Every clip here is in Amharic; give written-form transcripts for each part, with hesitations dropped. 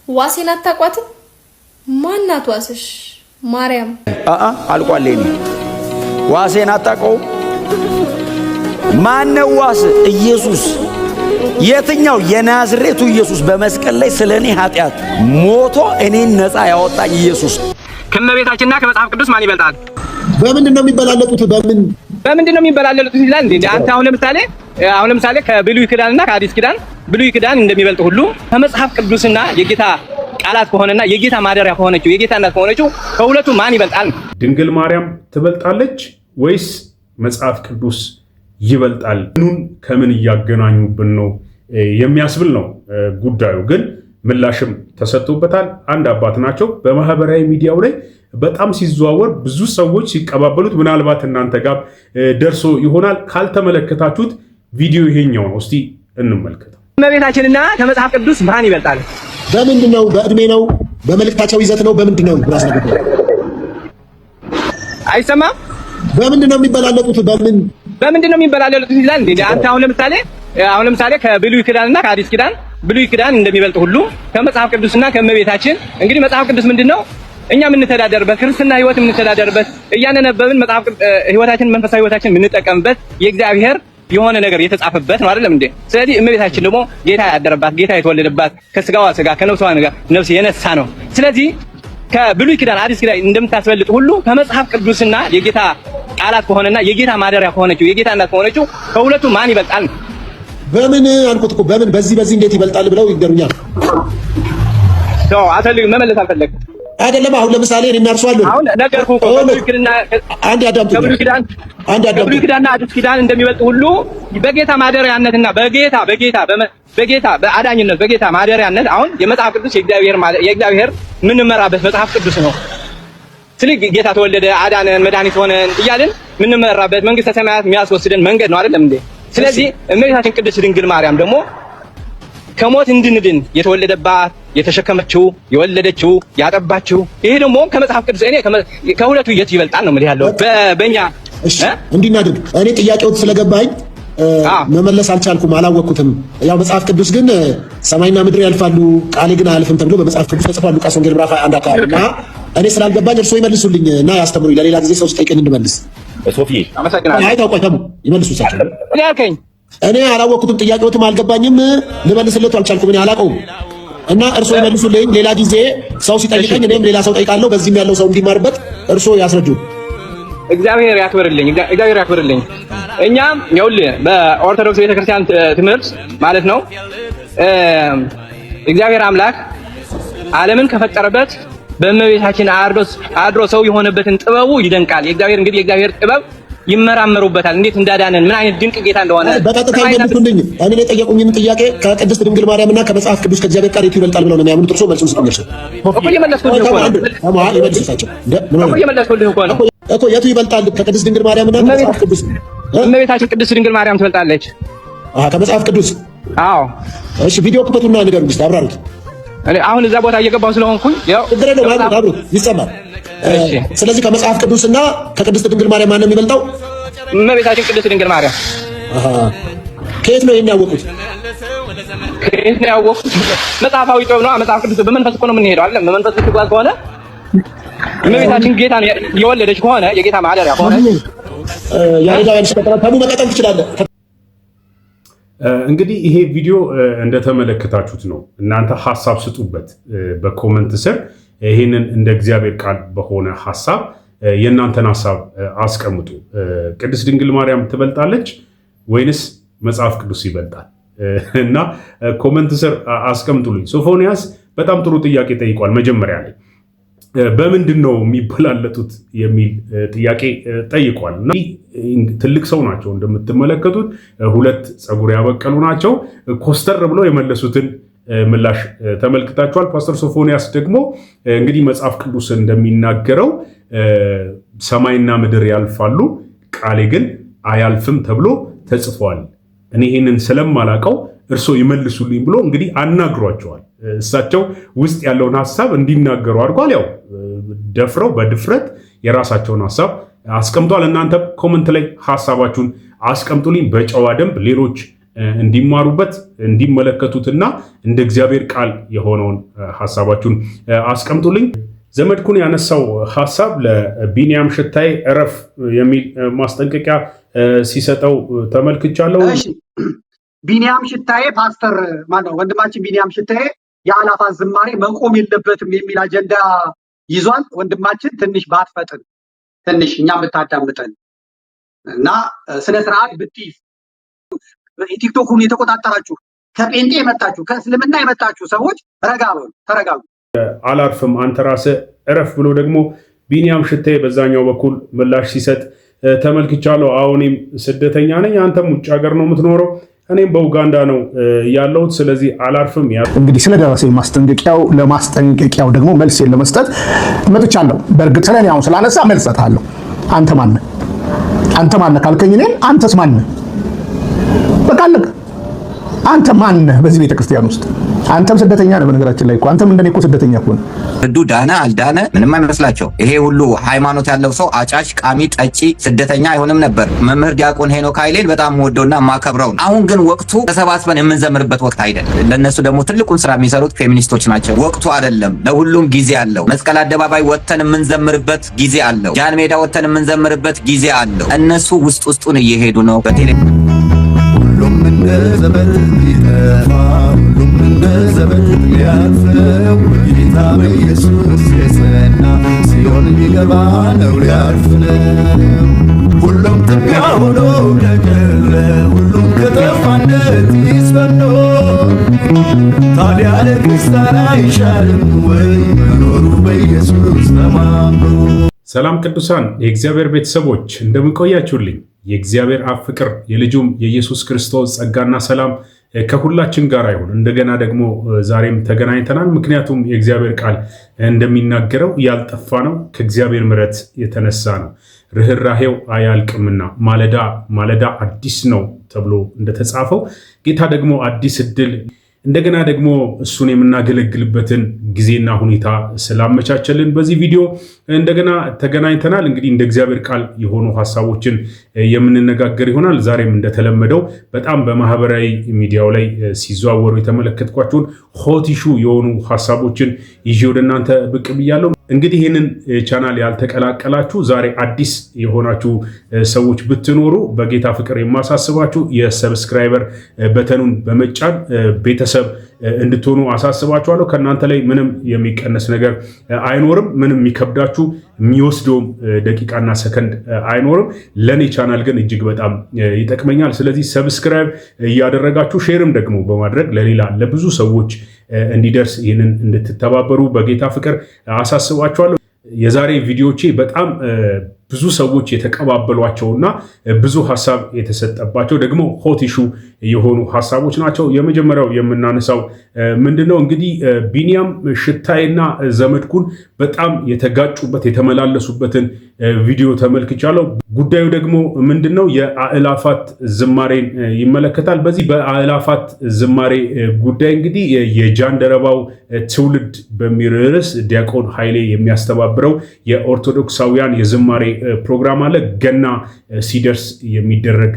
ዋሴን አታቋትም? ማናት ዋስሽ? ማርያም አልቋለኝ። ዋሴን አታቀው? ማነው ዋስ? ኢየሱስ። የትኛው? የናዝሬቱ ኢየሱስ በመስቀል ላይ ስለኔ ኃጢአት ሞቶ እኔን ነፃ ያወጣኝ ኢየሱስ። ከመቤታችንና ከመጽሐፍ ቅዱስ ማን ይበልጣል? በምንድነው የሚበላለጡት? በምንድነው የሚበላለጡት ይላል እንዴ? አንተ አሁን ለምሳሌ ከብሉይ ኪዳንና ከአዲስ ኪዳን ብሉይ ኪዳን እንደሚበልጥ ሁሉ ከመጽሐፍ ቅዱስና የጌታ ቃላት ከሆነና የጌታ ማደሪያ ከሆነችው የጌታ እናት ከሆነችው ከሁለቱ ማን ይበልጣል? ድንግል ማርያም ትበልጣለች ወይስ መጽሐፍ ቅዱስ ይበልጣል? ምኑን ከምን እያገናኙብን ነው የሚያስብል ነው ጉዳዩ። ግን ምላሽም ተሰጥቶበታል። አንድ አባት ናቸው። በማህበራዊ ሚዲያው ላይ በጣም ሲዘዋወር ብዙ ሰዎች ሲቀባበሉት፣ ምናልባት እናንተ ጋር ደርሶ ይሆናል። ካልተመለከታችሁት ቪዲዮ ይሄኛው ነው። እስቲ እንመልከተው። እመቤታችንና ከመጽሐፍ ቅዱስ ማን ይበልጣል? በምንድነው? በእድሜ ነው? በመልእክታቸው ይዘት ነው? በምንድነው? ራስ ነገር አይሰማም። በምንድነው የሚበላለጡት? በምንድነው የሚበላለጡት ይላል እንዴ? አንተ አሁን ለምሳሌ ከብሉይ ኪዳንና ከአዲስ ኪዳን ብሉይ ኪዳን እንደሚበልጥ ሁሉ ከመጽሐፍ ቅዱስና ከእመቤታችን እንግዲህ መጽሐፍ ቅዱስ ምንድነው? እኛ የምንተዳደርበት ክርስትና ህይወት የምንተዳደርበት እያነበብን መጽሐፍ ህይወታችን መንፈሳዊ ህይወታችን የምንጠቀምበት የእግዚአብሔር የሆነ ነገር የተጻፈበት ነው አይደለም እንዴ? ስለዚህ እመቤታችን ደግሞ ጌታ ያደረባት ጌታ የተወለደባት ከስጋዋ ስጋ ከነፍሷ ነፍስ የነሳ ነው። ስለዚህ ከብሉይ ኪዳን አዲስ ኪዳን እንደምታስበልጥ ሁሉ ከመጽሐፍ ቅዱስና የጌታ ቃላት ከሆነና የጌታ ማደሪያ ከሆነችው የጌታ እናት ከሆነችው ከሁለቱ ማን ይበልጣል? በምን አልኩት እኮ በምን በዚህ እንዴት ይበልጣል ብለው ይገሩኛል። መመለስ አልፈለግም አይደለም። አሁን ለምሳሌ እኔ እናርሷለሁ። አሁን ነገርኩህ እኮ ከብሉይ ኪዳንና አዲስ ኪዳን እንደሚበልጥ ሁሉ በጌታ ማደሪያነትና በጌታ በአዳኝነት በጌታ ማደሪያነት አሁን የመጽሐፍ ቅዱስ የእግዚአብሔር ምንመራበት መጽሐፍ ቅዱስ ነው። ስለዚህ ጌታ ተወለደ፣ አዳነን፣ መድኃኒት ሆነን እያልን ምንመራበት መንግስተ ሰማያት የሚያስወስደን መንገድ ነው አይደለም እንዴ? ስለዚህ እመቤታችን ቅድስት ድንግል ማርያም ደግሞ ከሞት እንድንድን የተወለደባት የተሸከመችው የወለደችው ያጠባችው ይሄ ደግሞ ከመጽሐፍ ቅዱስ እኔ ከሁለቱ የት ይበልጣል ነው ማለት ያለው በእኛ እንዲናድግ እኔ ጥያቄው ስለገባኝ መመለስ አልቻልኩም፣ አላወቅኩትም። ያው መጽሐፍ ቅዱስ ግን ሰማይና ምድር ያልፋሉ ቃሌ ግን አያልፍም ተብሎ በመጽሐፍ ቅዱስ ተጽፏል። ሉቃስ ወንጌል ምዕራፍ 1 አካባቢና እኔ ስላልገባኝ እርሶ ይመልሱልኝ እና ያስተምሩኝ። ለሌላ ጊዜ ሰው ሲጠይቀኝ እንድመልስ ሶፊ አመሰግናለሁ። አይ ታውቋታሙ ይመልሱ ሳቸው ያልከኝ እኔ አላወቅኩትም። ጥያቄዎትም አልገባኝም፣ ልመልስለት አልቻልኩም። እኔ አላውቀውም እና እርሶ ይመልሱልኝ። ሌላ ጊዜ ሰው ሲጠይቀኝ እኔም ሌላ ሰው ጠይቃለሁ። በዚህም ያለው ሰው እንዲማርበት እርሶ ያስረዱ። እግዚአብሔር ያክብርልኝ። እኛም ይኸውልህ በኦርቶዶክስ ቤተክርስቲያን ትምህርት ማለት ነው እግዚአብሔር አምላክ ዓለምን ከፈጠረበት በእመቤታችን አድሮ ሰው የሆነበትን ጥበቡ ይደንቃል። የእግዚአብሔር ጥበብ ይመራመሩበታል። እንዴት እንዳዳነን ምን አይነት ድንቅ ጌታ እንደሆነ በቀጥታ ይመልሱልኝ። እኔ የጠየቁኝን ጥያቄ ከቅድስት ድንግል ማርያምና ከመጽሐፍ ቅዱስ ከእግዚአብሔር ቃል የቱ ይበልጣል ብለው ነው የሚያምኑት? እርሶ መልሱን ስጡኝ። እኮ የቱ ይበልጣል ከቅድስት ድንግል ማርያምና ከመጽሐፍ ቅዱስ? እመቤታችን ቅድስት ድንግል ማርያም ትበልጣለች። ከመጽሐፍ ቅዱስ? አዎ። እሺ ቪዲዮ ክፈቱና ንገሩኝ እስኪ አብራሩት። አሁን እዛ ቦታ እየገባሁ ስለሆንኩኝ ያው አብሩት ይሰማል። ስለዚህ ከመጽሐፍ ቅዱስና ከቅድስት ድንግል ማርያም ማን ነው የሚበልጠው? እመቤታችን ቅድስት ድንግል ማርያም። ከየት ነው የሚያወቁት? መጽሐፋዊ ጥበብ ነው። መጽሐፍ ቅዱስ በመንፈስ እኮ ነው የምንሄደው አይደል? በመንፈስ ትጓዝ ከሆነ እመቤታችን ጌታን የወለደች ከሆነ የጌታ ማደሪያ ከሆነ ያሬዳውያን ተሙ መቀጠል ትችላለህ። እንግዲህ ይሄ ቪዲዮ እንደተመለከታችሁት ነው። እናንተ ሐሳብ ስጡበት በኮመንት ስር። ይህንን እንደ እግዚአብሔር ቃል በሆነ ሐሳብ የእናንተን ሐሳብ አስቀምጡ። ቅድስት ድንግል ማርያም ትበልጣለች ወይንስ መጽሐፍ ቅዱስ ይበልጣል? እና ኮመንት ስር አስቀምጡልኝ። ሶፎንያስ በጣም ጥሩ ጥያቄ ጠይቋል። መጀመሪያ ላይ በምንድን ነው የሚበላለጡት የሚል ጥያቄ ጠይቋል። እና ትልቅ ሰው ናቸው እንደምትመለከቱት፣ ሁለት ፀጉር ያበቀሉ ናቸው። ኮስተር ብለው የመለሱትን ምላሽ ተመልክታችኋል። ፓስተር ሶፎንያስ ደግሞ እንግዲህ መጽሐፍ ቅዱስ እንደሚናገረው ሰማይና ምድር ያልፋሉ ቃሌ ግን አያልፍም ተብሎ ተጽፏል። እኔ ይህንን ስለማላቀው እርሶ ይመልሱልኝ ብሎ እንግዲህ አናግሯቸዋል። እሳቸው ውስጥ ያለውን ሐሳብ እንዲናገሩ አድርጓል። ያው ደፍረው በድፍረት የራሳቸውን ሐሳብ አስቀምጧል። እናንተ ኮመንት ላይ ሐሳባችሁን አስቀምጡልኝ። በጨዋ ደንብ ሌሎች እንዲማሩበት እንዲመለከቱትና እንደ እግዚአብሔር ቃል የሆነውን ሐሳባችሁን አስቀምጡልኝ። ዘመድኩን ያነሳው ሐሳብ ለቢኒያም ሽታዬ እረፍ የሚል ማስጠንቀቂያ ሲሰጠው ተመልክቻለሁ። እሺ ቢኒያም ሽታዬ ፓስተር ማነው ወንድማችን ቢኒያም ሽታዬ የአላፋት ዝማሬ መቆም የለበትም የሚል አጀንዳ ይዟል። ወንድማችን ትንሽ ባትፈጥን ትንሽ እኛም ብታዳምጠን እና ስነ ስርዓት ብትይዝ ቲክቶኩን የተቆጣጠራችሁ ከጴንጤ የመጣችሁ ከእስልምና የመጣችሁ ሰዎች ረጋ በሉ፣ ተረጋጉ። አላርፍም አንተ ራስህ እረፍ ብሎ ደግሞ ቢኒያም ሽታዬ በዛኛው በኩል ምላሽ ሲሰጥ ተመልክቻለሁ። አሁንም ስደተኛ ነኝ፣ አንተም ውጭ ሀገር ነው የምትኖረው፣ እኔም በኡጋንዳ ነው ያለሁት፣ ስለዚህ አላርፍም። እንግዲህ ስለደረሰኝ ማስጠንቀቂያው ለማስጠንቀቂያው ደግሞ መልስ ለመስጠት መጥቻለሁ። በእርግጥ ስለኔ አሁን ስላነሳ መልስ ሰጥሃለሁ። አንተ ማነህ? አንተ ማነህ ካልከኝ እኔ አንተስ ማነህ? በቃ አለቀ። አንተ ማነህ በዚህ ቤተክርስቲያን ውስጥ? አንተም ስደተኛ ነህ። በነገራችን ላይ እኮ አንተም እንደኔ እኮ ስደተኛ እኮ ነህ። እዱ ዳነ አልዳነ ምንም አይመስላቸው። ይሄ ሁሉ ሃይማኖት ያለው ሰው አጫሽ፣ ቃሚ፣ ጠጪ፣ ስደተኛ አይሆንም ነበር። መምህር ዲያቆን ሄኖክ ኃይሌን በጣም ወደውና ማከብረው። አሁን ግን ወቅቱ ተሰባስበን የምንዘምርበት ወቅት አይደለም። ለነሱ ደግሞ ትልቁን ስራ የሚሰሩት ፌሚኒስቶች ናቸው። ወቅቱ አይደለም። ለሁሉም ጊዜ አለው። መስቀል አደባባይ ወጥተን የምንዘምርበት ጊዜ አለው። ጃን ሜዳ ወጥተን የምንዘምርበት ጊዜ አለው። እነሱ ውስጡን እየሄዱ ነው። በቴሌ ሁሉም እንደ ዘበት ሊጠፋ ሁሉም እንደ ዘበት ሊያልፈው ጌታ በኢየሱስ የጸና ሲሆን ሊገባ ነው ሊያልፍ ነው። ሁሉም ትቢያ ሆኖ ለቀረ ሁሉም ከጠፋነት ይስፈኖ ታዲያ ለክርስቲያን አይሻልም ወይ መኖሩ በኢየሱስ ተማምኖ። ሰላም ቅዱሳን የእግዚአብሔር ቤተሰቦች እንደምን ቆያችሁልኝ? የእግዚአብሔር አብ ፍቅር የልጁም የኢየሱስ ክርስቶስ ጸጋና ሰላም ከሁላችን ጋር ይሁን። እንደገና ደግሞ ዛሬም ተገናኝተናል። ምክንያቱም የእግዚአብሔር ቃል እንደሚናገረው ያልጠፋ ነው ከእግዚአብሔር ምሕረት የተነሳ ነው፣ ርኅራኄው አያልቅምና ማለዳ ማለዳ አዲስ ነው ተብሎ እንደተጻፈው ጌታ ደግሞ አዲስ ዕድል እንደገና ደግሞ እሱን የምናገለግልበትን ጊዜና ሁኔታ ስላመቻቸልን በዚህ ቪዲዮ እንደገና ተገናኝተናል። እንግዲህ እንደ እግዚአብሔር ቃል የሆኑ ሐሳቦችን የምንነጋገር ይሆናል። ዛሬም እንደተለመደው በጣም በማህበራዊ ሚዲያው ላይ ሲዘዋወሩ የተመለከትኳቸውን ሆት ኢሹ የሆኑ ሐሳቦችን ይዤ ወደ እናንተ ብቅ ብያለሁ። እንግዲህ ይህንን ቻናል ያልተቀላቀላችሁ ዛሬ አዲስ የሆናችሁ ሰዎች ብትኖሩ በጌታ ፍቅር የማሳስባችሁ የሰብስክራይበር በተኑን በመጫን ቤተሰብ እንድትሆኑ አሳስባችኋለሁ። ከእናንተ ላይ ምንም የሚቀነስ ነገር አይኖርም። ምንም የሚከብዳችሁ የሚወስደውም ደቂቃና ሰከንድ አይኖርም። ለእኔ ቻናል ግን እጅግ በጣም ይጠቅመኛል። ስለዚህ ሰብስክራይብ እያደረጋችሁ ሼርም ደግሞ በማድረግ ለሌላ ለብዙ ሰዎች እንዲደርስ ይህንን እንድትተባበሩ በጌታ ፍቅር አሳስባችኋለሁ። የዛሬ ቪዲዮቼ በጣም ብዙ ሰዎች የተቀባበሏቸውና ብዙ ሐሳብ የተሰጠባቸው ደግሞ ሆት ኢሹ የሆኑ ሐሳቦች ናቸው። የመጀመሪያው የምናነሳው ምንድነው? እንግዲህ ቢኒያም ሽታዬና ዘመድኩን በጣም የተጋጩበት የተመላለሱበትን ቪዲዮ ተመልክቻለሁ። ጉዳዩ ደግሞ ምንድነው? የአእላፋት ዝማሬን ይመለከታል። በዚህ በአእላፋት ዝማሬ ጉዳይ እንግዲህ የጃንደረባው ትውልድ በሚል ርዕስ ዲያቆን ኃይሌ የሚያስተባብረው የኦርቶዶክሳውያን የዝማሬ ፕሮግራም አለ። ገና ሲደርስ የሚደረግ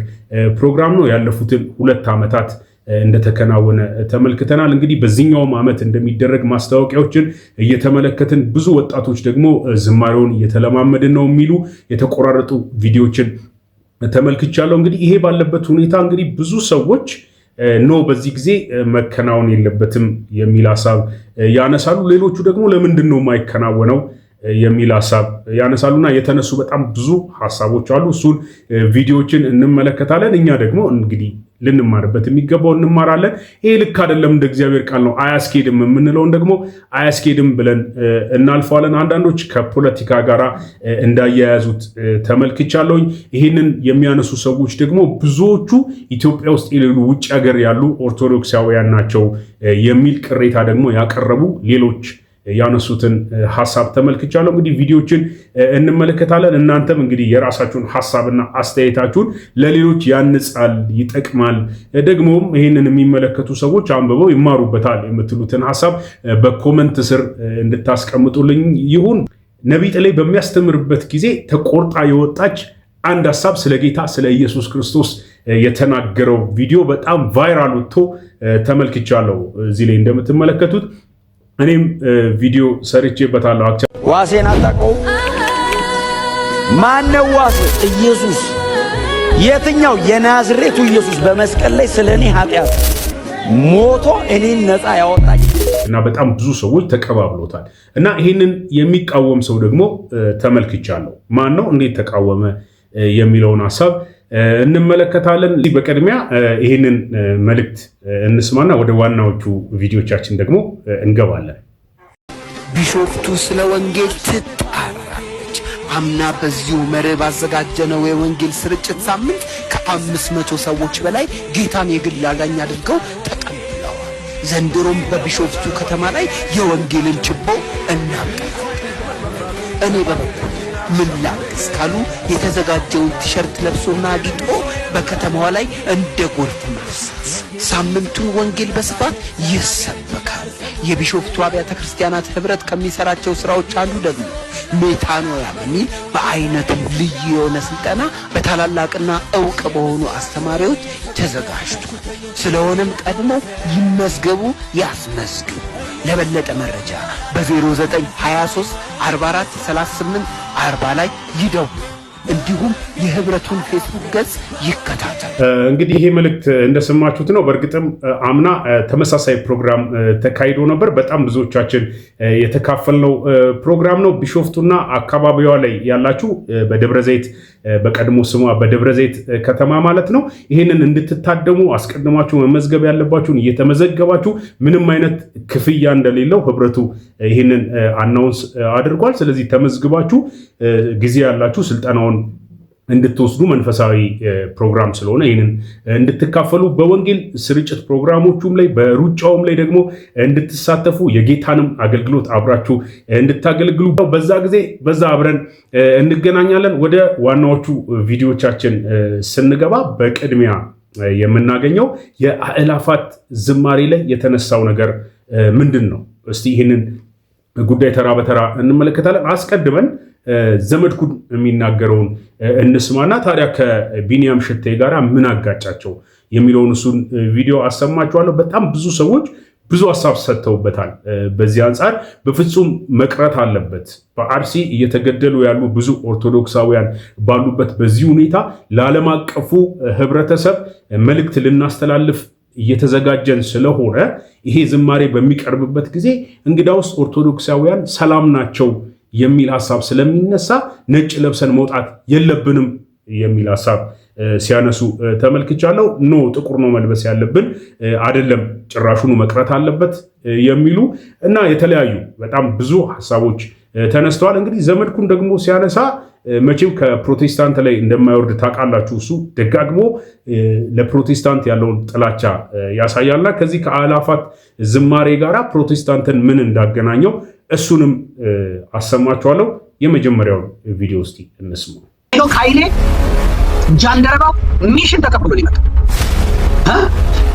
ፕሮግራም ነው። ያለፉትን 2 ዓመታት እንደተከናወነ ተመልክተናል። እንግዲህ በዚህኛውም ዓመት እንደሚደረግ ማስታወቂያዎችን እየተመለከትን ብዙ ወጣቶች ደግሞ ዝማሬውን እየተለማመድን ነው የሚሉ የተቆራረጡ ቪዲዮችን ተመልክቻለሁ። እንግዲህ ይሄ ባለበት ሁኔታ እንግዲህ ብዙ ሰዎች ኖ በዚህ ጊዜ መከናወን የለበትም የሚል ሐሳብ ያነሳሉ። ሌሎቹ ደግሞ ለምንድን ነው የማይከናወነው የሚል ሐሳብ ያነሳሉና የተነሱ በጣም ብዙ ሐሳቦች አሉ። እሱን ቪዲዮዎችን እንመለከታለን። እኛ ደግሞ እንግዲህ ልንማርበት የሚገባው እንማራለን። ይሄ ልክ አይደለም እንደ እግዚአብሔር ቃል ነው አያስኬድም የምንለውን ደግሞ አያስኬድም ብለን እናልፈዋለን። አንዳንዶች ከፖለቲካ ጋር እንዳያያዙት ተመልክቻለሁኝ። ይህንን የሚያነሱ ሰዎች ደግሞ ብዙዎቹ ኢትዮጵያ ውስጥ የሌሉ ውጭ ሀገር ያሉ ኦርቶዶክሳውያን ናቸው የሚል ቅሬታ ደግሞ ያቀረቡ ሌሎች ያነሱትን ሐሳብ ተመልክቻለሁ። እንግዲህ ቪዲዮችን እንመለከታለን። እናንተም እንግዲህ የራሳችሁን ሐሳብና አስተያየታችሁን ለሌሎች ያንጻል፣ ይጠቅማል፣ ደግሞም ይህንን የሚመለከቱ ሰዎች አንብበው ይማሩበታል የምትሉትን ሐሳብ በኮመንት ስር እንድታስቀምጡልኝ ይሁን። ነቢይ ጥላይ በሚያስተምርበት ጊዜ ተቆርጣ የወጣች አንድ ሐሳብ ስለ ጌታ ስለ ኢየሱስ ክርስቶስ የተናገረው ቪዲዮ በጣም ቫይራል ወጥቶ ተመልክቻለሁ። እዚህ ላይ እንደምትመለከቱት እኔም ቪዲዮ ሰርቼበታለሁ። ዋሴን አጣቀው ማነው ዋሴ? ኢየሱስ። የትኛው የናዝሬቱ ኢየሱስ በመስቀል ላይ ስለኔ ኃጢአት ሞቶ እኔን ነፃ ያወጣኝ እና በጣም ብዙ ሰዎች ተቀባብሎታል። እና ይሄንን የሚቃወም ሰው ደግሞ ተመልክቻለሁ። ማን ነው እንዴት ተቃወመ የሚለውን ሐሳብ እንመለከታለን። በቅድሚያ ይሄንን መልእክት እንስማና ወደ ዋናዎቹ ቪዲዮቻችን ደግሞ እንገባለን። ቢሾፍቱ ስለ ወንጌል ትጣራለች። አምና በዚሁ መርህ ባዘጋጀነው የወንጌል ስርጭት ሳምንት ከ500 ሰዎች በላይ ጌታን የግል አዳኝ አድርገው ተቀብለዋል። ዘንድሮም በቢሾፍቱ ከተማ ላይ የወንጌልን ችቦ እናቀጣጥላለን። እኔ በበኩሌ ምን ላድርግ ካሉ የተዘጋጀውን ቲሸርት ለብሶና አጊጦ በከተማዋ ላይ እንደ ጎርፍ መፍሰስ ሳምንቱን ወንጌል በስፋት ይሰበካል። የቢሾፍቱ አብያተ ክርስቲያናት ህብረት ከሚሰራቸው ስራዎች አንዱ ደግሞ ሜታኖያ በሚል በአይነቱ ልዩ የሆነ ስልጠና በታላላቅና ዕውቅ በሆኑ አስተማሪዎች ተዘጋጅቷል። ስለሆነም ቀድሞ ይመዝገቡ፣ ያስመዝግቡ። ለበለጠ መረጃ በ0923 44 38 40 ላይ ይደውሉ። እንዲሁም የህብረቱን ፌስቡክ ገጽ ይከታተል። እንግዲህ ይሄ መልእክት እንደሰማችሁት ነው። በእርግጥም አምና ተመሳሳይ ፕሮግራም ተካሂዶ ነበር። በጣም ብዙዎቻችን የተካፈልነው ፕሮግራም ነው። ቢሾፍቱና አካባቢዋ ላይ ያላችሁ በደብረ ዘይት በቀድሞ ስሟ በደብረ ዘይት ከተማ ማለት ነው ይህንን እንድትታደሙ አስቀድማችሁ መመዝገብ ያለባችሁን እየተመዘገባችሁ ምንም አይነት ክፍያ እንደሌለው ህብረቱ ይህንን አናውንስ አድርጓል። ስለዚህ ተመዝግባችሁ ጊዜ ያላችሁ ስልጠናውን እንድትወስዱ መንፈሳዊ ፕሮግራም ስለሆነ ይህንን እንድትካፈሉ በወንጌል ስርጭት ፕሮግራሞቹም ላይ በሩጫውም ላይ ደግሞ እንድትሳተፉ የጌታንም አገልግሎት አብራችሁ እንድታገለግሉ በዛ ጊዜ በዛ አብረን እንገናኛለን። ወደ ዋናዎቹ ቪዲዮቻችን ስንገባ በቅድሚያ የምናገኘው የአእላፋት ዝማሬ ላይ የተነሳው ነገር ምንድን ነው? እስቲ ይህንን ጉዳይ ተራ በተራ እንመለከታለን። አስቀድመን ዘመድኩን የሚናገረውን እንስማና ታዲያ ከቢኒያም ሽቴ ጋር ምን አጋጫቸው የሚለውን እሱን ቪዲዮ አሰማችኋለሁ። በጣም ብዙ ሰዎች ብዙ ሀሳብ ሰጥተውበታል። በዚህ አንጻር በፍጹም መቅረት አለበት። በአርሲ እየተገደሉ ያሉ ብዙ ኦርቶዶክሳውያን ባሉበት በዚህ ሁኔታ ለዓለም አቀፉ ህብረተሰብ መልእክት ልናስተላልፍ እየተዘጋጀን ስለሆነ ይሄ ዝማሬ በሚቀርብበት ጊዜ እንግዳውስ ኦርቶዶክሳውያን ሰላም ናቸው የሚል ሐሳብ ስለሚነሳ ነጭ ለብሰን መውጣት የለብንም የሚል ሐሳብ ሲያነሱ ተመልክቻለሁ። ኖ ጥቁር ነው መልበስ ያለብን አይደለም፣ ጭራሹኑ መቅረት አለበት የሚሉ እና የተለያዩ በጣም ብዙ ሐሳቦች ተነስተዋል። እንግዲህ ዘመድኩን ደግሞ ሲያነሳ መቼም ከፕሮቴስታንት ላይ እንደማይወርድ ታውቃላችሁ። እሱ ደጋግሞ ለፕሮቴስታንት ያለውን ጥላቻ ያሳያልና ከዚህ ከአእላፋት ዝማሬ ጋር ፕሮቴስታንትን ምን እንዳገናኘው እሱንም አሰማችኋለሁ። የመጀመሪያውን ቪዲዮ እስቲ እንስማው። ሄኖክ ኃይሌ ጃንደረባው ሚሽን ተቀብሎ ሊመጣ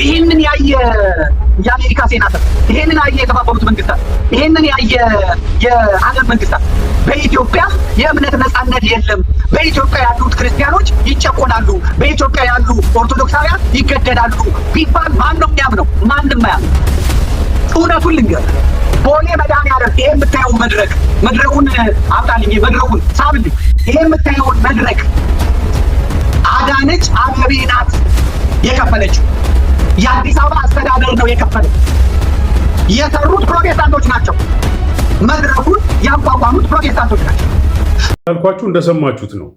ይህንን ያየ የአሜሪካ ሴናተር፣ ይህንን ያየ የተባበሩት መንግስታት፣ ይህንን ያየ የዓለም መንግስታት በኢትዮጵያ የእምነት ነፃነት የለም፣ በኢትዮጵያ ያሉት ክርስቲያኖች ይጨቆናሉ፣ በኢትዮጵያ ያሉ ኦርቶዶክሳውያን ይገደላሉ ቢባል ማን ነው የሚያምነው? ማንም አያምነው። እውነቱን ልንገር፣ ቦሌ መድኃኒዓለም ይሄ የምታየውን መድረኩን አምጣልኝ፣ መድረኩን ሳብልኝ፣ ይሄ የምታየውን መድረክ አዳነች አቤቤ ናት የከፈለችው። የአዲስ አበባ አስተዳደር ነው የከፈለው። የሰሩት ፕሮቴስታንቶች ናቸው። መድረኩን ያቋቋሙት ፕሮቴስታንቶች ናቸው። ያልኳችሁ እንደሰማችሁት ነው።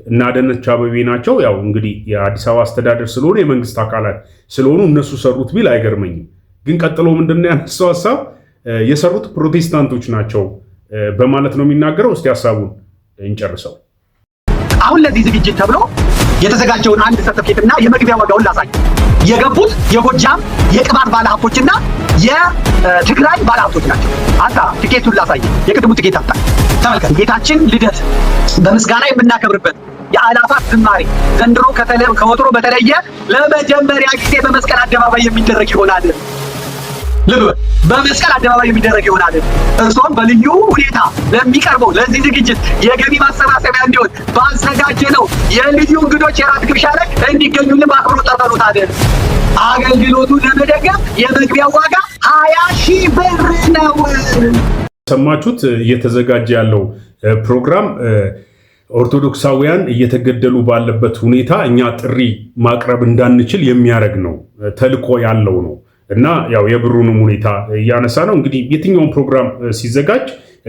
እና አዳነች አቤቤ ናቸው። ያው እንግዲህ የአዲስ አበባ አስተዳደር ስለሆነ የመንግስት አካላት ስለሆኑ እነሱ ሰሩት ቢል አይገርመኝም። ግን ቀጥሎ ምንድነው ያነሳው ሐሳብ የሰሩት ፕሮቴስታንቶች ናቸው በማለት ነው የሚናገረው። እስቲ ሐሳቡን እንጨርሰው። አሁን ለዚህ ዝግጅት ተብሎ የተዘጋጀውን አንድ ሰርተፊኬትና የመግቢያ ዋጋውን ላሳይ። የገቡት የጎጃም የቅባት ባለሀብቶችና የትግራይ ባለሀብቶች ናቸው። አታ ትኬቱን ላሳይ። የቅድሙ ትኬት አጣ። ተመልከት። ጌታችን ልደት በምስጋና የምናከብርበት የአእላፋት ዝማሬ ዘንድሮ ከወትሮ በተለየ ለመጀመሪያ ጊዜ በመስቀል አደባባይ የሚደረግ ይሆናል። ልብ በመስቀል አደባባይ የሚደረግ ይሆናል። እርሶም በልዩ ሁኔታ ለሚቀርበው ለዚህ ዝግጅት የገቢ ማሰባሰቢያ እንዲሆን ባዘጋጀነው የልዩ እንግዶች የራት ግብዣ ላይ እንዲገኙልን በአክብሮት ጠርተኑታል። አገልግሎቱን ለመደገፍ የመግቢያው ዋጋ 20,000 ብር ነው። ሰማችሁት? እየተዘጋጀ ያለው ፕሮግራም ኦርቶዶክሳውያን እየተገደሉ ባለበት ሁኔታ እኛ ጥሪ ማቅረብ እንዳንችል የሚያደርግ ነው። ተልኮ ያለው ነው እና ያው የብሩንም ሁኔታ እያነሳ ነው። እንግዲህ የትኛውን ፕሮግራም ሲዘጋጅ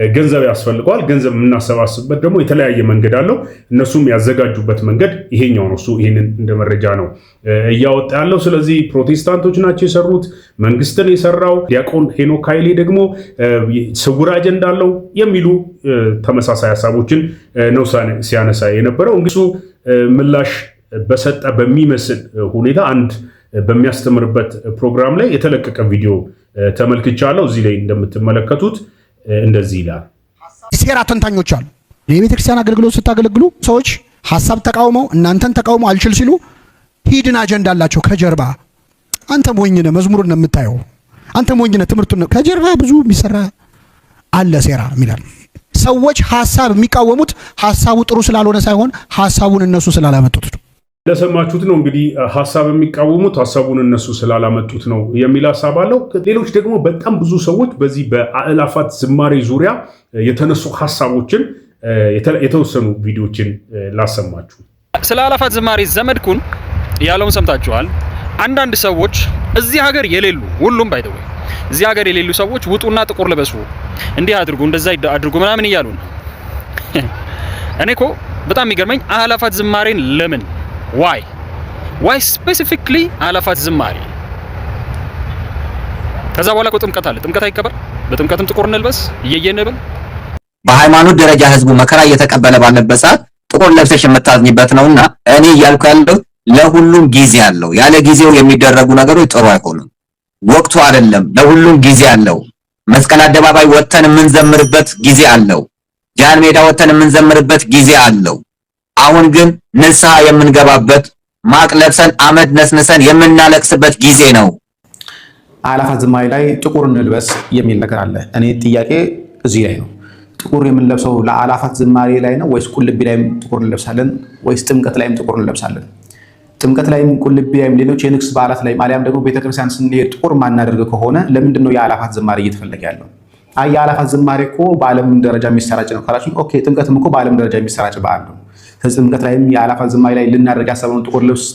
ገንዘብ ያስፈልገዋል። ገንዘብ የምናሰባስብበት ደግሞ የተለያየ መንገድ አለው። እነሱም ያዘጋጁበት መንገድ ይሄኛው ነው። እሱ ይሄንን እንደ መረጃ ነው እያወጣ ያለው። ስለዚህ ፕሮቴስታንቶች ናቸው የሰሩት፣ መንግስትን የሰራው ዲያቆን ሄኖክ ኃይሌ ደግሞ ስውር አጀንዳ አለው የሚሉ ተመሳሳይ ሀሳቦችን ነው ሲያነሳ የነበረው። እንግዲህ ምላሽ በሰጠ በሚመስል ሁኔታ አንድ በሚያስተምርበት ፕሮግራም ላይ የተለቀቀ ቪዲዮ ተመልክቻለሁ። እዚህ ላይ እንደምትመለከቱት እንደዚህ ይላል። ሴራ ተንታኞች አሉ። የቤተ ክርስቲያን አገልግሎት ስታገለግሉ ሰዎች ሐሳብ ተቃውመው እናንተን ተቃውመው አልችል ሲሉ ሂድን አጀንዳ አላቸው ከጀርባ። አንተ ሞኝ ነህ፣ መዝሙሩን ነው የምታየው። አንተ ሞኝ ነህ፣ ትምህርቱን ነው። ከጀርባ ብዙ የሚሰራ አለ ሴራ የሚላል። ሰዎች ሐሳብ የሚቃወሙት ሐሳቡ ጥሩ ስላልሆነ ሳይሆን ሐሳቡን እነሱ ስላላመጡት ነው። እንደሰማችሁት ነው እንግዲህ ሐሳብ የሚቃወሙት ሐሳቡን እነሱ ስላላመጡት ነው የሚል ሐሳብ አለው። ሌሎች ደግሞ በጣም ብዙ ሰዎች በዚህ በአእላፋት ዝማሬ ዙሪያ የተነሱ ሐሳቦችን የተወሰኑ ቪዲዮችን ላሰማችሁ። ስለ አእላፋት ዝማሬ ዘመድኩን ያለውን ሰምታችኋል። አንዳንድ ሰዎች እዚህ ሀገር የሌሉ ሁሉም ባይተው እዚህ ሀገር የሌሉ ሰዎች ውጡና ጥቁር ልበሱ፣ እንዲህ አድርጉ፣ እንደዛ አድርጉ ምናምን እያሉ ነው። እኔ እኮ በጣም የሚገርመኝ አእላፋት ዝማሬን ለምን ዋይ ስፔሲፊክሊ አእላፋት ዝማሬ? ከዛ በኋላ እኮ ጥምቀት አለ። ጥምቀት አይከበር? በጥምቀትም ጥቁር እንልበስ እየየንብል። በሃይማኖት ደረጃ ህዝቡ መከራ እየተቀበለ ባለበት ሰዓት ጥቁር ለብሰሽ የምታዝኝበት ነውና እኔ እያልኩ ያለው ለሁሉም ጊዜ አለው። ያለ ጊዜው የሚደረጉ ነገሮች ጥሩ አይሆኑም። ወቅቱ አይደለም። ለሁሉም ጊዜ አለው። መስቀል አደባባይ ወጥተን የምንዘምርበት ጊዜ አለው። ጃን ሜዳ ወጥተን የምንዘምርበት ጊዜ አለው። አሁን ግን ንስሐ የምንገባበት ማቅ ለብሰን አመድ ነስንሰን የምናለቅስበት ጊዜ ነው። አእላፋት ዝማሬ ላይ ጥቁር እንልበስ የሚል ነገር አለ። እኔ ጥያቄ እዚህ ላይ ነው። ጥቁር የምንለብሰው ለአእላፋት ዝማሬ ላይ ነው ወይስ ቁልቢ ላይም ጥቁር እንለብሳለን? ወይስ ጥምቀት ላይም ጥቁር እንለብሳለን? ጥምቀት ላይም ቁልቢ ላይም ሌሎች የንግስ በዓላት ላይ አሊያም ደግሞ ቤተክርስቲያን ስንሄድ ጥቁር ማናደርግ ከሆነ ለምንድን ነው የአእላፋት ዝማሬ እየተፈለገ ያለው? የአእላፋት ዝማሬ እኮ በዓለም ደረጃ የሚሰራጭ ነው ካላችሁ፣ ኦኬ ጥምቀትም እኮ በዓለም ደረጃ የሚሰራጭ በዓል ነው። ጥምቀት ላይም የአእላፋት ዝማሬ ላይ ልናደርግ ያሰብነውን ጥቁር ልብስ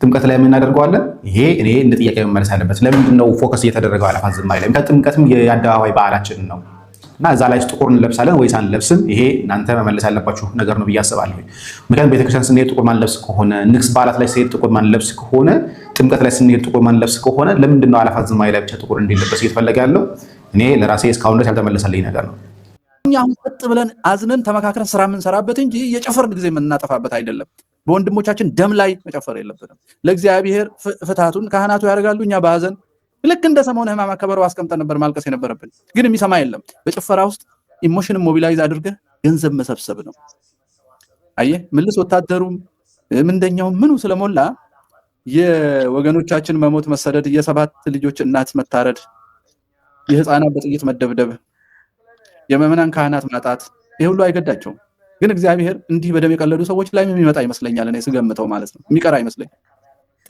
ጥምቀት ላይ እናደርገዋለን። ይሄ እኔ እንደ ጥያቄ መመለስ አለበት። ለምንድን ነው ፎከስ እየተደረገው አእላፋት ዝማሬ ላይ? ከጥምቀትም የአደባባይ በዓላችን ነው እና እዛ ላይ ጥቁር እንለብሳለን ወይስ አንለብስም? ይሄ እናንተ መመለስ ያለባችሁ ነገር ነው ብዬ አስባለሁ። ምክንያቱም ቤተክርስቲያን ስንሄድ ጥቁር ማንለብስ ከሆነ፣ ንግስ በዓላት ላይ ስንሄድ ጥቁር ማንለብስ ከሆነ፣ ጥምቀት ላይ ስንሄድ ጥቁር ማንለብስ ከሆነ ለምንድን ነው አእላፋት ዝማሬ ላይ ብቻ ጥቁር እንዲለበስ እየተፈለገ ያለው? እኔ ለራሴ እስካሁን ድረስ ያልተመለሰልኝ ነገር ነው። እኛ አሁን ጸጥ ብለን አዝነን ተመካክረን ስራ የምንሰራበት እንጂ የጨፈርን ጊዜ የምናጠፋበት አይደለም። በወንድሞቻችን ደም ላይ መጨፈር የለብንም። ለእግዚአብሔር ፍታቱን ካህናቱ ያደርጋሉ። እኛ በሀዘን ልክ እንደ ሰሞነ ሕማማት ከበሮ አስቀምጠን ነበር ማልቀስ የነበረብን፣ ግን የሚሰማ የለም። በጭፈራ ውስጥ ኢሞሽንን ሞቢላይዝ አድርገህ ገንዘብ መሰብሰብ ነው። አየህ፣ ምልስ ወታደሩም ምንደኛውም ምኑ ስለሞላ የወገኖቻችን መሞት፣ መሰደድ፣ የሰባት ልጆች እናት መታረድ፣ የህፃናት በጥይት መደብደብ፣ የምዕመናን ካህናት ማጣት፣ ይሄ ሁሉ አይገዳቸውም። ግን እግዚአብሔር እንዲህ በደም የቀለዱ ሰዎች ላይ የሚመጣ ይመስለኛል። እኔ ስገምተው ማለት ነው የሚቀር አይመስለኝ።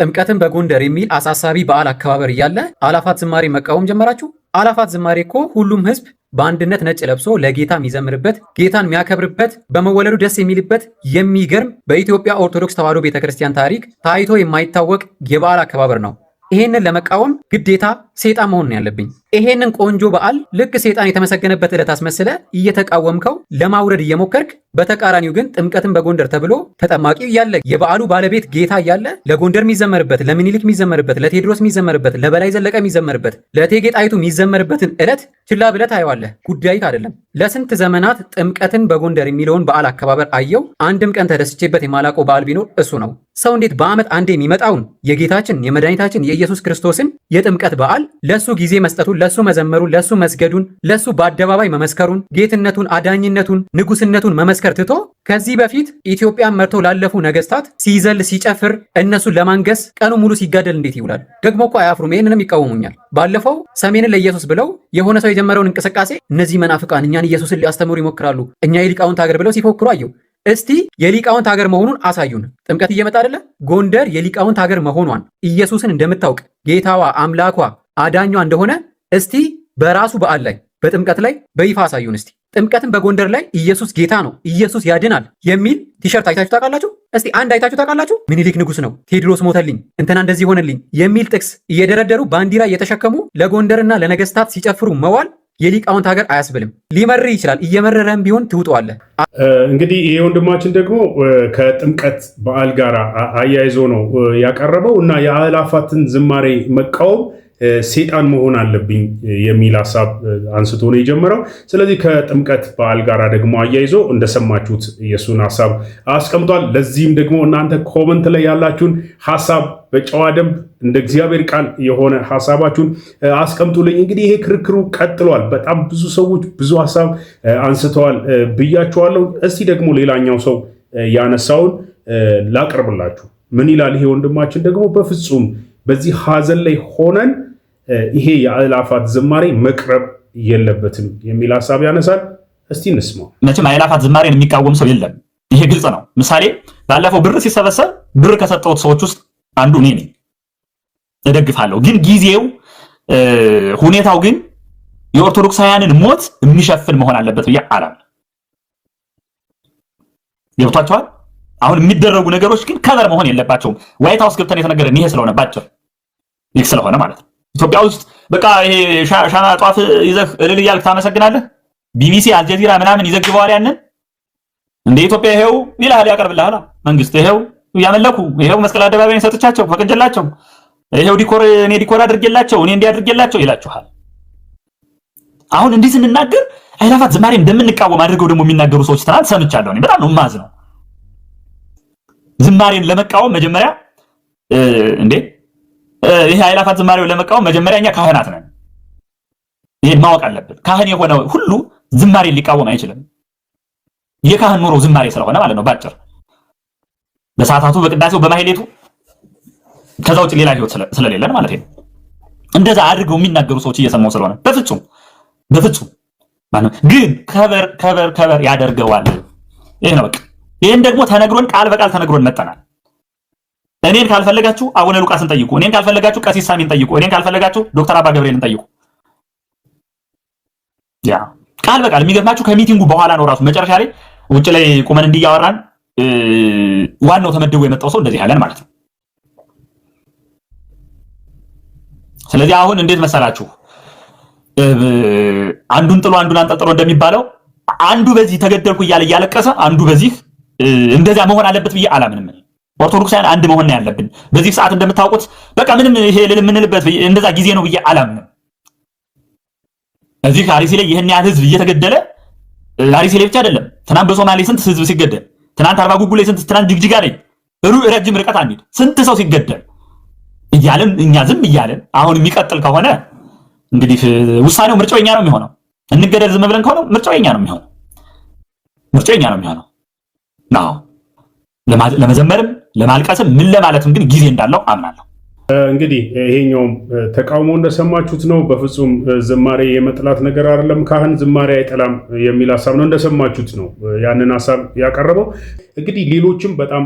ጥምቀትን በጎንደር የሚል አሳሳቢ በዓል አከባበር እያለ አእላፋት ዝማሬ መቃወም ጀመራችሁ። አእላፋት ዝማሬ እኮ ሁሉም ህዝብ በአንድነት ነጭ ለብሶ ለጌታ የሚዘምርበት፣ ጌታን የሚያከብርበት፣ በመወለዱ ደስ የሚልበት የሚገርም በኢትዮጵያ ኦርቶዶክስ ተዋሕዶ ቤተክርስቲያን ታሪክ ታይቶ የማይታወቅ የበዓል አከባበር ነው። ይሄንን ለመቃወም ግዴታ ሴጣን መሆን ነው ያለብኝ። ይሄንን ቆንጆ በዓል ልክ ሴጣን የተመሰገነበት ዕለት አስመስለ እየተቃወምከው ለማውረድ እየሞከርክ፣ በተቃራኒው ግን ጥምቀትን በጎንደር ተብሎ ተጠማቂው እያለ የበዓሉ ባለቤት ጌታ እያለ ለጎንደር የሚዘመርበት፣ ለምኒልክ የሚዘመርበት፣ ለቴዎድሮስ የሚዘመርበት፣ ለበላይ ዘለቀ የሚዘመርበት፣ ለእቴጌ ጣይቱ የሚዘመርበትን ዕለት ችላ ብለህ ታየዋለህ። ጉዳይ አይደለም። ለስንት ዘመናት ጥምቀትን በጎንደር የሚለውን በዓል አከባበር አየው። አንድም ቀን ተደስቼበት የማላውቀው በዓል ቢኖር እሱ ነው። ሰው እንዴት በዓመት አንዴ የሚመጣውን የጌታችን የመድኃኒታችን የኢየሱስ ክርስቶስን የጥምቀት በዓል ለሱ ጊዜ መስጠቱን፣ ለሱ መዘመሩን፣ ለሱ መስገዱን፣ ለሱ በአደባባይ መመስከሩን፣ ጌትነቱን፣ አዳኝነቱን፣ ንጉስነቱን መመስከር መመስከር ትቶ ከዚህ በፊት ኢትዮጵያን መርቶ ላለፉ ነገስታት ሲዘል ሲጨፍር እነሱን ለማንገስ ቀኑ ሙሉ ሲጋደል እንዴት ይውላል? ደግሞ እኮ አያፍሩም። ይህንንም ይቃወሙኛል። ባለፈው ሰሜንን ለኢየሱስ ብለው የሆነ ሰው የጀመረውን እንቅስቃሴ እነዚህ መናፍቃን እኛን ኢየሱስን ሊያስተምሩ ይሞክራሉ፣ እኛ የሊቃውንት ሀገር ብለው ሲፎክሩ አየሁ። እስቲ የሊቃውንት ሀገር መሆኑን አሳዩን። ጥምቀት እየመጣ አይደለ? ጎንደር የሊቃውንት ሀገር መሆኗን ኢየሱስን እንደምታውቅ ጌታዋ አምላኳ አዳኟ እንደሆነ እስቲ በራሱ በዓል ላይ በጥምቀት ላይ በይፋ አሳዩን። እስቲ ጥምቀትን በጎንደር ላይ ኢየሱስ ጌታ ነው፣ ኢየሱስ ያድናል የሚል ቲሸርት አይታችሁ ታውቃላችሁ? እስቲ አንድ አይታችሁ ታውቃላችሁ? ምኒልክ ንጉስ ነው፣ ቴዎድሮስ ሞተልኝ፣ እንትና እንደዚህ ሆነልኝ የሚል ጥቅስ እየደረደሩ ባንዲራ እየተሸከሙ ለጎንደርና ለነገስታት ሲጨፍሩ መዋል የሊቃውንት ሀገር አያስብልም። ሊመርር ይችላል። እየመረረም ቢሆን ትውጠዋለህ። እንግዲህ ይሄ ወንድማችን ደግሞ ከጥምቀት በዓል ጋር አያይዞ ነው ያቀረበው እና የአእላፋትን ዝማሬ መቃወም ሴጣን መሆን አለብኝ የሚል ሀሳብ አንስቶ ነው የጀመረው። ስለዚህ ከጥምቀት በዓል ጋር ደግሞ አያይዞ እንደሰማችሁት የሱን ሀሳብ አስቀምጧል። ለዚህም ደግሞ እናንተ ኮመንት ላይ ያላችሁን ሀሳብ በጨዋ ደንብ እንደ እግዚአብሔር ቃል የሆነ ሀሳባችሁን አስቀምጡልኝ። እንግዲህ ይሄ ክርክሩ ቀጥሏል። በጣም ብዙ ሰዎች ብዙ ሀሳብ አንስተዋል ብያችኋለሁ። እስቲ ደግሞ ሌላኛው ሰው ያነሳውን ላቅርብላችሁ። ምን ይላል ይሄ ወንድማችን ደግሞ? በፍጹም በዚህ ሀዘን ላይ ሆነን ይሄ የአእላፋት ዝማሬ መቅረብ የለበትም የሚል ሀሳብ ያነሳል። እስቲ እንስማው። መቼም አእላፋት ዝማሬን የሚቃወም ሰው የለም። ይሄ ግልጽ ነው። ምሳሌ ባለፈው ብር ሲሰበሰብ ብር ከሰጠሁት ሰዎች ውስጥ አንዱ እኔ ነኝ። እደግፋለሁ። ግን ጊዜው ሁኔታው ግን የኦርቶዶክሳውያንን ሞት የሚሸፍን መሆን አለበት ብዬ አላምንም። ገብቷቸዋል? አሁን የሚደረጉ ነገሮች ግን ከበር መሆን የለባቸውም። ዋይት ሃውስ ገብተን የተነገረን ይሄ ስለሆነ ባጭር ይህ ስለሆነ ማለት ነው። ኢትዮጵያ ውስጥ በቃ ይሄ ሻማ ጧፍ ይዘህ እልል እያልክ ታመሰግናለህ። ቢቢሲ አልጀዚራ ምናምን ይዘግበዋል። ያንን እንደ ኢትዮጵያ ይሄው ይላል ያቀርብልሃል መንግስት። ይሄው ያመለኩ ይሄው መስቀል አደባባይን ሰጥቻቸው ፈቅጄላቸው ይሄው እኔ ዲኮር አድርጌላቸው እኔ እንዲያድርጌላቸው ይላችኋል። አሁን እንዲህ ስንናገር አእላፋት ዝማሬ እንደምንቃወም አድርገው ደግሞ የሚናገሩ ሰዎች ትናንት ሰምቻለሁ። እኔ በጣም ነው የማዝነው። ዝማሬን ለመቃወም መጀመሪያ ይሄ አእላፋት ዝማሬውን ለመቃወም መጀመሪያ እኛ ካህናት ነን። ይሄን ማወቅ አለብን። ካህን የሆነ ሁሉ ዝማሬን ሊቃወም አይችልም። የካህን ኑሮ ዝማሬ ስለሆነ ማለት ነው ባጭር። በሰዓታቱ በቅዳሴው በማህሌቱ ከዛ ውጭ ሌላ ህይወት ስለሌለን ማለት ነው። እንደዛ አድርገው የሚናገሩ ሰዎች እየሰማው ስለሆነ በፍጹም ግን ከበር ያደርገዋል። ይሄ ነው በቃ። ይሄን ደግሞ ተነግሮን ቃል በቃል ተነግሮን መጣናል። እኔን ካልፈለጋችሁ አቡነ ሉቃስን ጠይቁ፣ እኔን ካልፈለጋችሁ ቀሲስ ሳሚን ጠይቁ፣ እኔን ካልፈለጋችሁ ዶክተር አባ ገብርኤልን ጠይቁ። ያ ቃል በቃል የሚገርማችሁ ከሚቲንጉ በኋላ ነው ራሱ መጨረሻ ላይ ውጭ ላይ ቁመን እንዲያወራን ዋናው ተመድቦ የመጣው ሰው እንደዚህ ያለን ማለት ነው። ስለዚህ አሁን እንዴት መሰላችሁ አንዱን ጥሎ አንዱን አንጠልጥሎ እንደሚባለው አንዱ በዚህ ተገደልኩ እያለ እያለቀሰ አንዱ በዚህ እንደዛ መሆን አለበት ብዬ አላምንም። ኦርቶዶክሳውያን አንድ መሆን ነው ያለብን። በዚህ ሰዓት እንደምታውቁት በቃ ምንም ይሄ የምንልበት እንደዛ ጊዜ ነው ብዬ አላምንም። እዚህ አርሲ ላይ ይሄን ያህል ህዝብ እየተገደለ አርሲ ላይ ብቻ አይደለም፣ ትናንት በሶማሌ ስንት ህዝብ ሲገደል፣ ትናንት አርባ ጉጉ ላይ ስንት፣ ትናንት ጅግጅጋ ላይ ረጅም ርቀት አንሂድ ስንት ሰው ሲገደል እያለን እኛ ዝም እያለን አሁን የሚቀጥል ከሆነ እንግዲህ ውሳኔው ምርጫው የኛ ነው የሚሆነው። እንገደል ዝም ብለን ከሆነ ምርጫው የኛ ነው የሚሆነው። ነው ለመዘመርም ለማልቀስም ምን ለማለትም ግን ጊዜ እንዳለው አምናለሁ። እንግዲህ ይሄኛውም ተቃውሞ እንደሰማችሁት ነው። በፍጹም ዝማሬ የመጥላት ነገር አይደለም። ካህን ዝማሬ አይጠላም የሚል ሀሳብ ነው። እንደሰማችሁት ነው ያንን ሀሳብ ያቀረበው። እንግዲህ ሌሎችም በጣም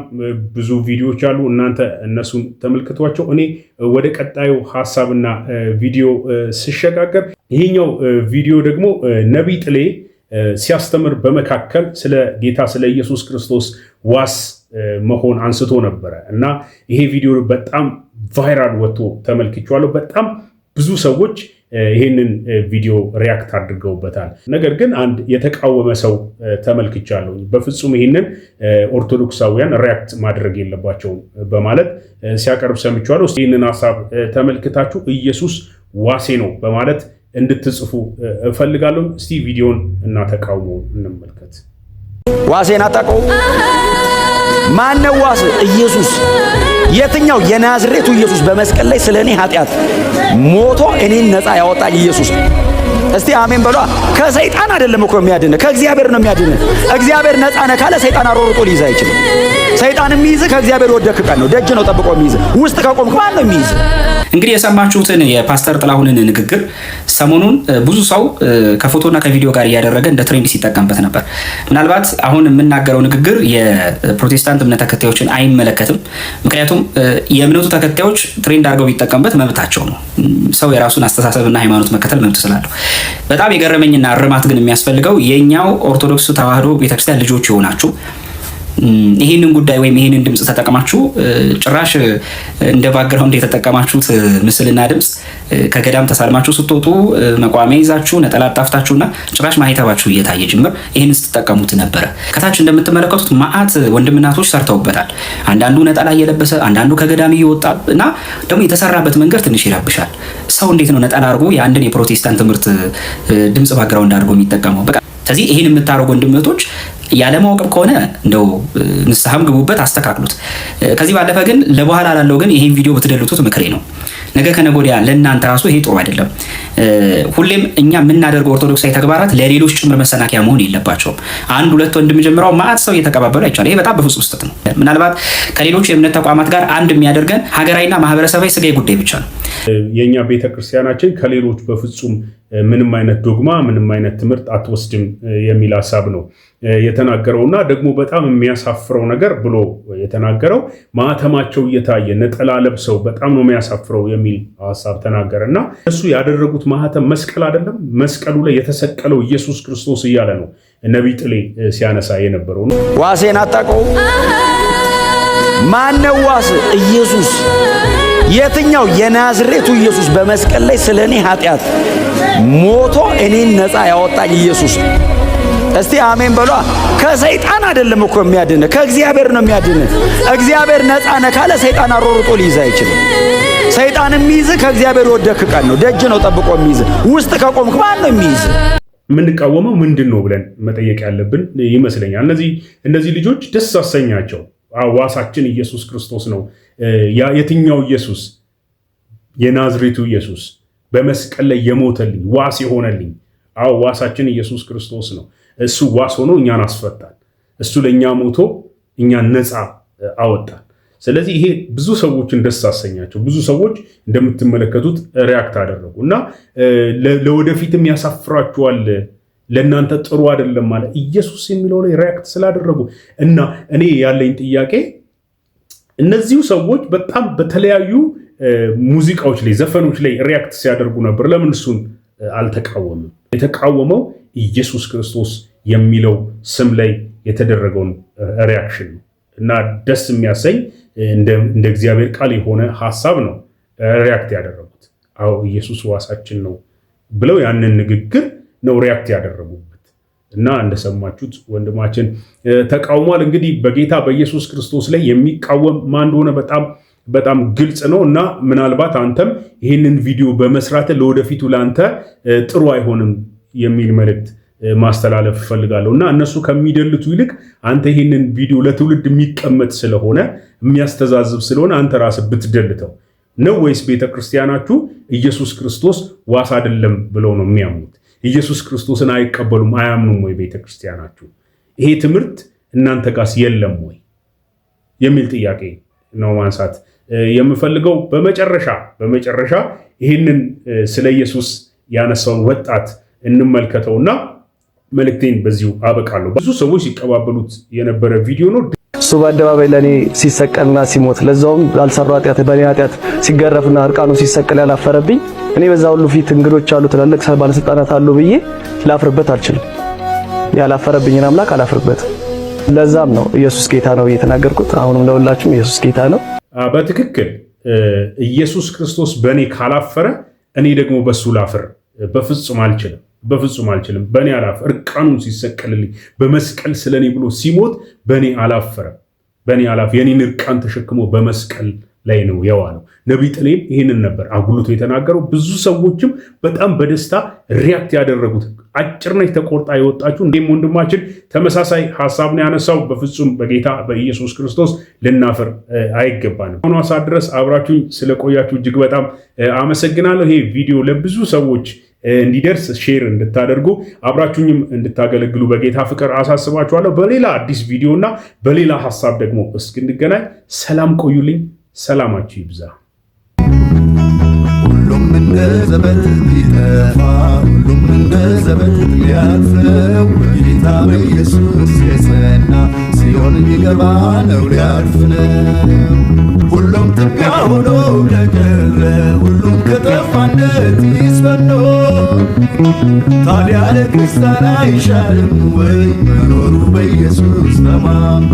ብዙ ቪዲዮዎች አሉ። እናንተ እነሱን ተመልክቷቸው። እኔ ወደ ቀጣዩ ሀሳብና ቪዲዮ ስሸጋገር ይሄኛው ቪዲዮ ደግሞ ነቢይ ጥሌ ሲያስተምር በመካከል ስለ ጌታ ስለ ኢየሱስ ክርስቶስ ዋስ መሆን አንስቶ ነበረ እና ይሄ ቪዲዮ በጣም ቫይራል ወጥቶ ተመልክቻለሁ። በጣም ብዙ ሰዎች ይህንን ቪዲዮ ሪያክት አድርገውበታል። ነገር ግን አንድ የተቃወመ ሰው ተመልክቻለሁ። በፍጹም ይህንን ኦርቶዶክሳውያን ሪያክት ማድረግ የለባቸውም በማለት ሲያቀርብ ሰምቻለሁ። ይህንን ሀሳብ ተመልክታችሁ ኢየሱስ ዋሴ ነው በማለት እንድትጽፉ እፈልጋለሁ። እስቲ ቪዲዮን እና ተቃውሞ እንመልከት። ዋሴን አታውቀውም? ማነው ዋስ? ኢየሱስ። የትኛው? የናዝሬቱ ኢየሱስ በመስቀል ላይ ስለኔ ኃጢአት ሞቶ እኔን ነፃ ያወጣኝ ኢየሱስ። እስቲ አሜን በሏ። ከሰይጣን አይደለም እኮ የሚያድን ከእግዚአብሔር ነው የሚያድን። እግዚአብሔር ነፃ ነህ ካለ ሰይጣን አሮርጦ ሊይዝ አይችልም። ሰይጣን የሚይዝ ከእግዚአብሔር ወደክ ቀን ነው። ደጅ ነው ጠብቆ የሚይዝ። ውስጥ ከቆምክ ማን ነው የሚይዝ? እንግዲህ የሰማችሁትን የፓስተር ጥላሁንን ንግግር ሰሞኑን ብዙ ሰው ከፎቶና ከቪዲዮ ጋር እያደረገ እንደ ትሬንድ ሲጠቀምበት ነበር። ምናልባት አሁን የምናገረው ንግግር የፕሮቴስታንት እምነት ተከታዮችን አይመለከትም። ምክንያቱም የእምነቱ ተከታዮች ትሬንድ አድርገው ቢጠቀምበት መብታቸው ነው። ሰው የራሱን አስተሳሰብና ሃይማኖት መከተል መብት ስላለው። በጣም የገረመኝና እርማት ግን የሚያስፈልገው የኛው ኦርቶዶክስ ተዋህዶ ቤተክርስቲያን ልጆች የሆናችሁ ይህንን ጉዳይ ወይም ይህንን ድምፅ ተጠቅማችሁ ጭራሽ እንደ ባክግራውንድ የተጠቀማችሁት ምስልና ድምፅ ከገዳም ተሳልማችሁ ስትወጡ መቋሚያ ይዛችሁ ነጠላ ጣፍታችሁና ጭራሽ ማህተባችሁ እየታየ ጅምር ይህን ስትጠቀሙት ነበረ። ከታች እንደምትመለከቱት ማአት ወንድምናቶች ሰርተውበታል። አንዳንዱ ነጠላ እየለበሰ አንዳንዱ ከገዳም እየወጣ እና ደግሞ የተሰራበት መንገድ ትንሽ ይረብሻል። ሰው እንዴት ነው ነጠላ አድርጎ የአንድን የፕሮቴስታንት ትምህርት ድምፅ ባክግራውንድ አድርጎ የሚጠቀመው? በቃ ስለዚህ ይህን የምታደርጉ ወንድምቶች ያለማወቅም ከሆነ እንደው ንስሐም ግቡበት፣ አስተካክሉት። ከዚህ ባለፈ ግን ለበኋላ ላለው ግን ይሄን ቪዲዮ ብትደልቱት ምክሬ ነው። ነገ ከነገ ወዲያ ለእናንተ ራሱ ይሄ ጥሩ አይደለም። ሁሌም እኛ የምናደርገው ኦርቶዶክሳዊ ተግባራት ለሌሎች ጭምር መሰናከያ መሆን የለባቸውም። አንድ ሁለት ወንድም ጀምረው ማአት ሰው እየተቀባበሉ አይቻልም። ይሄ በጣም በፍጹም ስህተት ነው። ምናልባት ከሌሎች የእምነት ተቋማት ጋር አንድ የሚያደርገን ሀገራዊና ማህበረሰባዊ ስጋዊ ጉዳይ ብቻ ነው። የኛ ቤተክርስቲያናችን ከሌሎች በፍጹም ምንም አይነት ዶግማ ምንም አይነት ትምህርት አትወስድም የሚል ሐሳብ ነው የተናገረውና ደግሞ በጣም የሚያሳፍረው ነገር ብሎ የተናገረው ማህተማቸው እየታየ ነጠላ ለብሰው በጣም ነው የሚያሳፍረው የሚል ሐሳብ ተናገረና እሱ ያደረጉት ማህተም መስቀል አይደለም፣ መስቀሉ ላይ የተሰቀለው ኢየሱስ ክርስቶስ እያለ ነው ነብይ ጥሌ ሲያነሳ የነበረው ነው። ዋሴን አጣቀው ማነው ዋስ? ኢየሱስ። የትኛው? የናዝሬቱ ኢየሱስ በመስቀል ላይ ስለኔ ኃጢአት ሞቶ እኔን ነፃ ያወጣኝ ኢየሱስ። እስቲ አሜን በሏ። ከሰይጣን አይደለም እኮ የሚያድን ከእግዚአብሔር ነው የሚያድን። እግዚአብሔር ነፃ ነህ ካለ ሰይጣን አሮርጦ ሊይዝ አይችልም። ሰይጣን የሚይዝ ከእግዚአብሔር ወደክ ቀን ነው። ደጅ ነው ጠብቆ የሚይዝ። ውስጥ ከቆምክ ማን ነው የሚይዝ? የምንቃወመው ምንድን ነው ብለን መጠየቅ ያለብን ይመስለኛል። እነዚህ ልጆች ደስ አሰኛቸው። ዋሳችን ኢየሱስ ክርስቶስ ነው። የትኛው ኢየሱስ? የናዝሬቱ ኢየሱስ በመስቀል ላይ የሞተልኝ ዋስ የሆነልኝ። ዋሳችን ኢየሱስ ክርስቶስ ነው። እሱ ዋስ ሆኖ እኛን አስፈታል። እሱ ለእኛ ሞቶ እኛን ነፃ አወጣል። ስለዚህ ይሄ ብዙ ሰዎችን ደስ አሰኛቸው። ብዙ ሰዎች እንደምትመለከቱት ሪያክት አደረጉ እና ለወደፊትም ያሳፍራችኋል፣ ለእናንተ ጥሩ አይደለም ማለት ኢየሱስ የሚለው ላይ ሪያክት ስላደረጉ እና እኔ ያለኝ ጥያቄ እነዚሁ ሰዎች በጣም በተለያዩ ሙዚቃዎች ላይ ዘፈኖች ላይ ሪያክት ሲያደርጉ ነበር። ለምን እሱን አልተቃወምም? የተቃወመው ኢየሱስ ክርስቶስ የሚለው ስም ላይ የተደረገውን ሪያክሽን ነው እና ደስ የሚያሰኝ እንደ እግዚአብሔር ቃል የሆነ ሐሳብ ነው ሪያክት ያደረጉት። ኢየሱስ ዋሳችን ነው ብለው ያንን ንግግር ነው ሪያክት ያደረጉበት እና እንደሰማችሁት ወንድማችን ተቃውሟል። እንግዲህ በጌታ በኢየሱስ ክርስቶስ ላይ የሚቃወም ማን እንደሆነ በጣም ግልጽ ነው እና ምናልባት አንተም ይህንን ቪዲዮ በመስራት ለወደፊቱ ለአንተ ጥሩ አይሆንም የሚል መልእክት ማስተላለፍ እፈልጋለሁ እና እነሱ ከሚደልቱ ይልቅ አንተ ይህንን ቪዲዮ ለትውልድ የሚቀመጥ ስለሆነ የሚያስተዛዝብ ስለሆነ አንተ ራስህ ብትደልተው ነው ወይስ ቤተክርስቲያናችሁ ኢየሱስ ክርስቶስ ዋስ አይደለም ብለው ነው የሚያምኑት? ኢየሱስ ክርስቶስን አይቀበሉም አያምኑም ወይ ቤተክርስቲያናችሁ? ይሄ ትምህርት እናንተ ጋርስ የለም ወይ የሚል ጥያቄ ነው ማንሳት የምፈልገው። በመጨረሻ ይህንን ስለ ኢየሱስ ያነሳውን ወጣት እንመልከተውና መልእክቴን በዚሁ አበቃለሁ። ብዙ ሰዎች ሲቀባበሉት የነበረ ቪዲዮ ነው። እሱ በአደባባይ ለኔ ሲሰቀልና ሲሞት ለዛውም ያልሰራው ኃጢአት በኔ ኃጢአት ሲገረፍና እርቃኑ ሲሰቀል ያላፈረብኝ እኔ በዛ ሁሉ ፊት እንግዶች አሉ ትላልቅ ባለስልጣናት አሉ ብዬ ላፍርበት አልችልም። ያላፈረብኝን አምላክ አላፍርበትም። ለዛም ነው ኢየሱስ ጌታ ነው እየተናገርኩት። አሁንም ለሁላችሁም ኢየሱስ ጌታ ነው። በትክክል ኢየሱስ ክርስቶስ በእኔ ካላፈረ እኔ ደግሞ በሱ ላፍር በፍጹም አልችልም። በእኔ አላፈረ። እርቃኑን ሲሰቀልልኝ በመስቀል ስለኔ ብሎ ሲሞት በእኔ አላፈረ። የኔን እርቃን ተሸክሞ በመስቀል ላይ ነው የዋለው። ነቢይ ጥሌም ይህንን ነበር አጉልቶ የተናገረው። ብዙ ሰዎችም በጣም በደስታ ሪያክት ያደረጉት። አጭር ነች ተቆርጣ የወጣችሁ። እንዴም ወንድማችን ተመሳሳይ ሀሳብ ነው ያነሳው። በፍጹም በጌታ በኢየሱስ ክርስቶስ ልናፍር አይገባንም። አሁን ሰዓት ድረስ አብራችሁኝ ስለቆያችሁ እጅግ በጣም አመሰግናለሁ። ይሄ ቪዲዮ ለብዙ ሰዎች እንዲደርስ ሼር እንድታደርጉ አብራችሁኝም እንድታገለግሉ በጌታ ፍቅር አሳስባችኋለሁ። በሌላ አዲስ ቪዲዮ እና በሌላ ሀሳብ ደግሞ እስክንገናኝ ሰላም ቆዩልኝ። ሰላማችሁ ይብዛ። ሁሉም እንደ ዘበት ሊጠፋ ሁሉም እንደ ዘበት ሊያልፈው ጌታ በኢየሱስ የጸና ሲሆን የሚገባ ነው ሊያልፍ ነው። ሁሉም ትቢያ ሆኖ ለቀረ ሁሉም ከጠፋነት ይስፈኖ ታዲያ ለክርስቲያን አይሻልም ወይ መኖሩ በኢየሱስ ተማምኖ